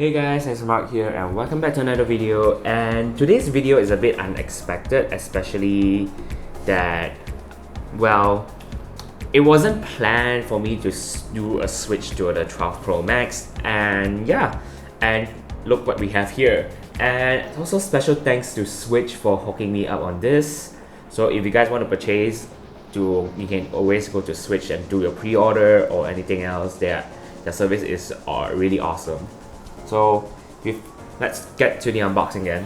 Hey guys, it's Mark here and welcome back to another video. And today's video is a bit unexpected, especially that, well, it wasn't planned for me to do a switch to the 12 Pro Max. And yeah, and look what we have here. And also special thanks to Switch for hooking me up on this. So if you guys want to purchase, you can always go to Switch and do your pre-order or anything else. Their service is really awesome. So let's get to the unboxing then.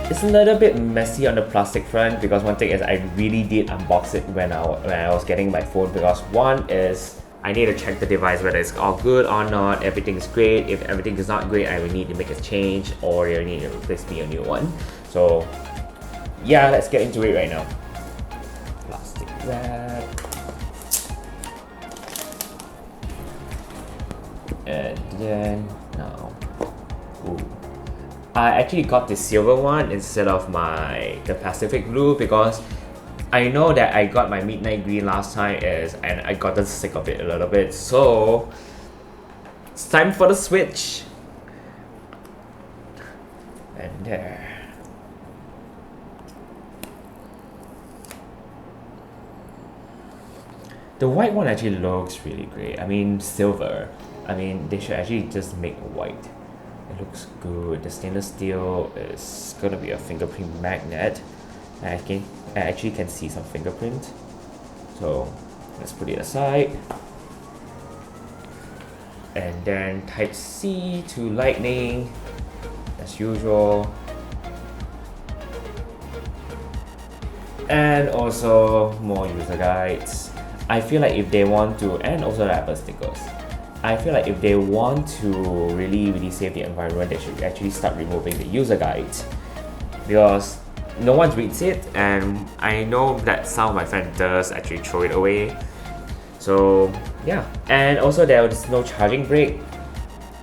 It's a little bit messy on the plastic front because one thing is I really did unbox it when I was getting my phone, because one is I need to check the device whether it's all good or not, everything is great. If everything is not great, I will need to make a change or you need to replace me a new one. So yeah, let's get into it right now. Plastic wrap. And then now, I actually got the silver one instead of the Pacific blue because I know that I got my midnight green last time and I got sick of it a little bit. So it's time for the switch. And there. The white one actually looks really great. I mean, silver. I mean, they should actually just make white. It looks good. The stainless steel is gonna be a fingerprint magnet. I actually can see some fingerprint. So let's put it aside. And then Type C to Lightning, as usual. And also more user guides. I feel like if they want to, and also the Apple stickers, I feel like if they want to really save the environment, they should actually start removing the user guides, because no one reads it, and I know that some of my friends does actually throw it away. So yeah, and also there is no charging brick,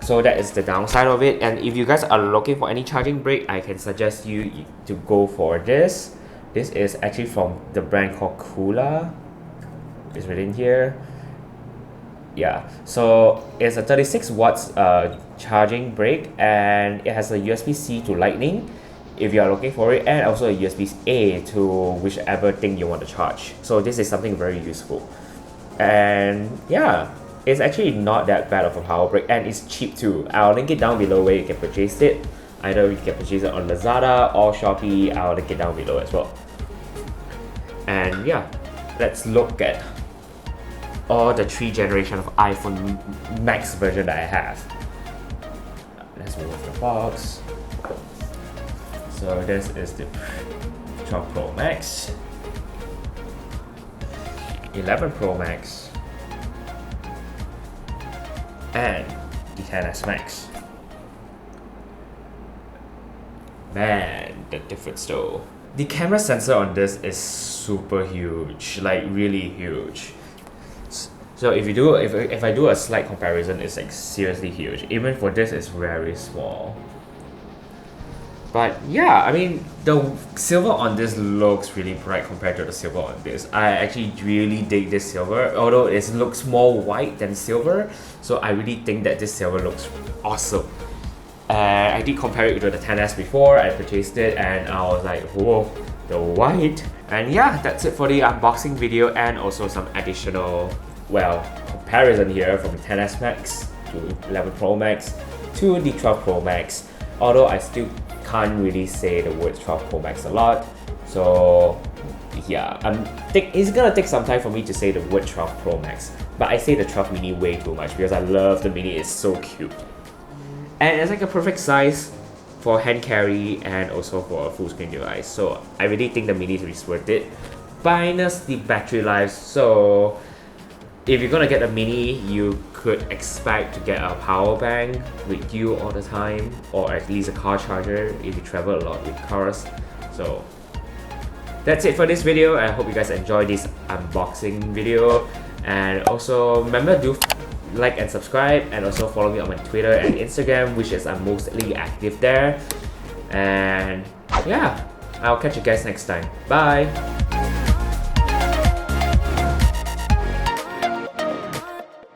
so that is the downside of it. And if you guys are looking for any charging brick, I can suggest you to go for this. This is actually from the brand called Kuulaa. It's written here. Yeah, so it's a 36 watts charging brick, and it has a USB-C to Lightning if you are looking for it, and also a USB-A to whichever thing you want to charge. So this is something very useful. And yeah, it's actually not that bad of a power brick, and it's cheap too. I'll link it down below where you can purchase it. Either you can purchase it on Lazada or Shopee. I'll link it down below as well. And yeah, let's look at all the 3 generations of iPhone Max version that I have. Let's remove the box. So this is the 12 Pro Max, 11 Pro Max, and the XS Max. Man, the difference though. The camera sensor on this is super huge, like really huge. So if I do a slight comparison, it's like seriously huge. Even for this, it's very small. But yeah, I mean, the silver on this looks really bright compared to the silver on this. I actually really dig this silver, although it looks more white than silver. So I really think that this silver looks awesome. I did compare it to the XS before I purchased it, and I was like, whoa, the white. And yeah, that's it for the unboxing video, and also some additional, well, comparison here from the XS Max to 11 Pro Max to the 12 Pro Max. Although I still can't really say the word 12 Pro Max a lot. So yeah, it's gonna take some time for me to say the word 12 Pro Max. But I say the 12 mini way too much because I love the mini, it's so cute. And it's like a perfect size for hand carry and also for a full screen device. So I really think the mini is worth it. Minus the battery life. So if you're gonna get a mini, you could expect to get a power bank with you all the time, or at least a car charger if you travel a lot with cars. So that's it for this video. I hope you guys enjoyed this unboxing video, and also remember to like and subscribe, and also follow me on my Twitter and Instagram, which is I'm mostly active there. And yeah, I'll catch you guys next time. Bye!